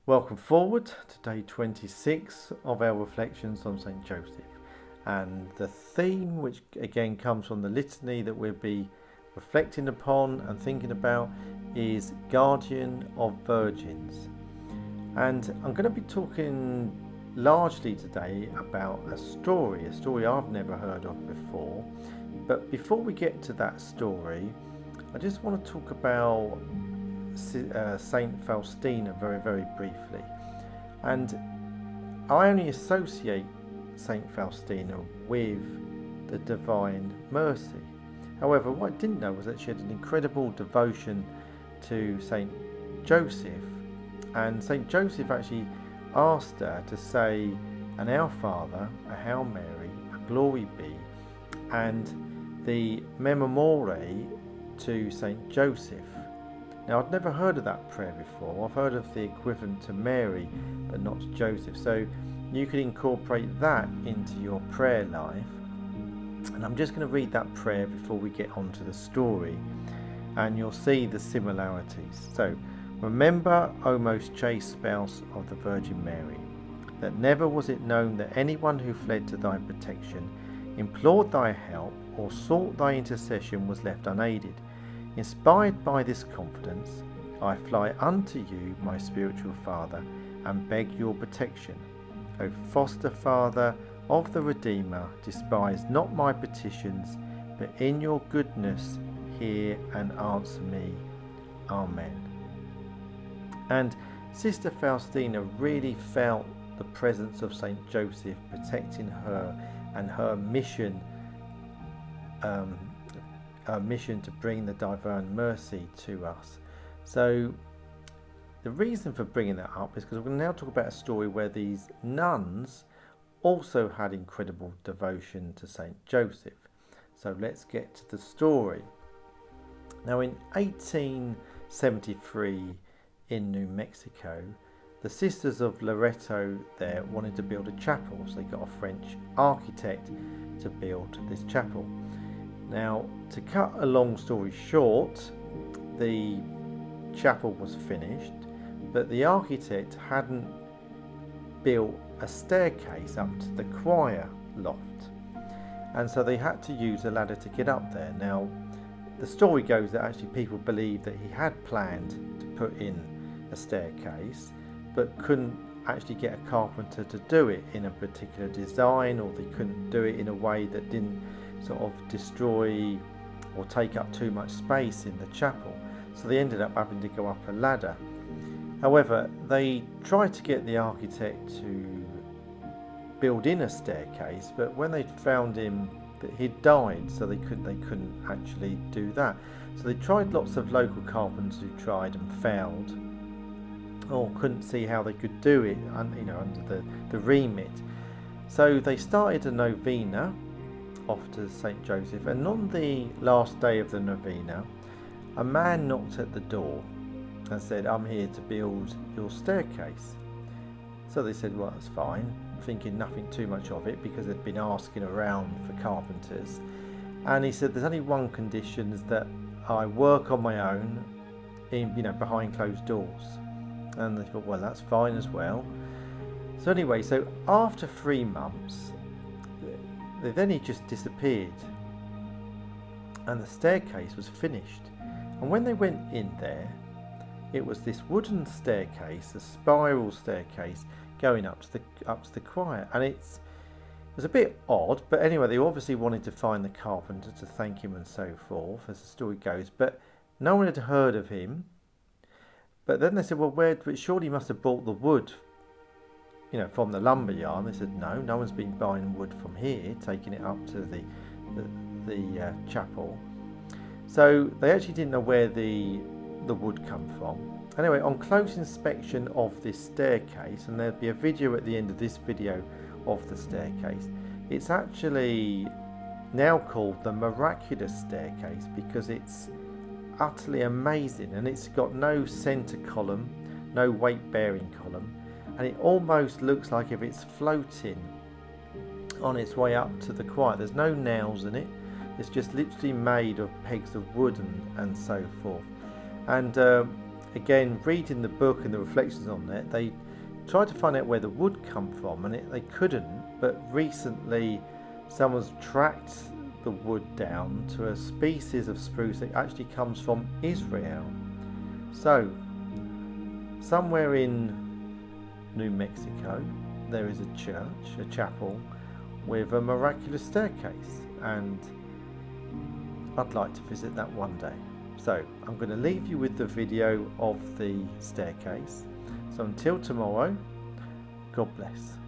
Welcome forward to day 26 of our reflections on St. Joseph, and the theme, which again comes from the litany that we'll be reflecting upon and thinking about, is Guardian of Virgins. And I'm going to be talking largely today about a story I've never heard of before. But before we get to that story, I just want to talk about Saint Faustina very, very briefly. And I only associate Saint Faustina with the Divine Mercy. However, what I didn't know was that she had an incredible devotion to Saint Joseph, and Saint Joseph actually asked her to say an Our Father, a Hail Mary, a Glory Be, and the Memorare to Saint Joseph. Now, I'd never heard of that prayer before. I've heard of the equivalent to Mary, but not to Joseph. So you can incorporate that into your prayer life. And I'm just going to read that prayer before we get on to the story, and you'll see the similarities. So, remember, O most chaste spouse of the Virgin Mary, that never was it known that anyone who fled to thy protection, implored thy help, or sought thy intercession was left unaided. Inspired by this confidence, I fly unto you, my spiritual Father, and beg your protection. O foster Father of the Redeemer, despise not my petitions, but in your goodness hear and answer me. Amen. And Sister Faustina really felt the presence of Saint Joseph protecting her and her mission to bring the Divine Mercy to us. So the reason for bringing that up is because we're going to now talk about a story where these nuns also had incredible devotion to Saint Joseph. So let's get to the story. Now, in 1873 in New Mexico, the Sisters of Loreto there wanted to build a chapel, so they got a French architect to build this chapel. Now, to cut a long story short, the chapel was finished, but the architect hadn't built a staircase up to the choir loft, and so they had to use a ladder to get up there. Now, the story goes that actually people believe that he had planned to put in a staircase, but couldn't actually get a carpenter to do it in a particular design, or they couldn't do it in a way that didn't sort of destroy or take up too much space in the chapel. So they ended up having to go up a ladder. However, they tried to get the architect to build in a staircase, but when they found him that he'd died, so they couldn't actually do that. So they tried lots of local carpenters who tried and failed, or couldn't see how they could do it, under the remit. So they started a novena off to St. Joseph, and on the last day of the novena, a man knocked at the door and said, "I'm here to build your staircase." So they said, "Well, that's fine," thinking nothing too much of it because they'd been asking around for carpenters. And he said, "There's only one condition, is that I work on my own, behind closed doors." And they thought, well, that's fine as well. So anyway, so after 3 months, then he just disappeared, and the staircase was finished. And when they went in there, it was this wooden staircase, a spiral staircase going up to the choir, and it was a bit odd. But anyway, they obviously wanted to find the carpenter to thank him and so forth, as the story goes. But no one had heard of him. But then they said, well, but surely he must have bought the wood, from the lumber yard. They said, no one's been buying wood from here, taking it up to the chapel. So they actually didn't know where the wood come from. Anyway, on close inspection of this staircase, and there'll be a video at the end of this video of the staircase, it's actually now called the miraculous staircase because it's utterly amazing, and it's got no centre column, no weight bearing column, and it almost looks like if it's floating on its way up to the choir. There's no nails in it, it's just literally made of pegs of wood and so forth. And again, reading the book and the reflections on it, they tried to find out where the wood come from, and they couldn't. But recently, someone's tracked the wood down to a species of spruce that actually comes from Israel. So, somewhere in New Mexico, there is a church, a chapel, with a miraculous staircase, and I'd like to visit that one day. So I'm going to leave you with the video of the staircase. So until tomorrow, God bless.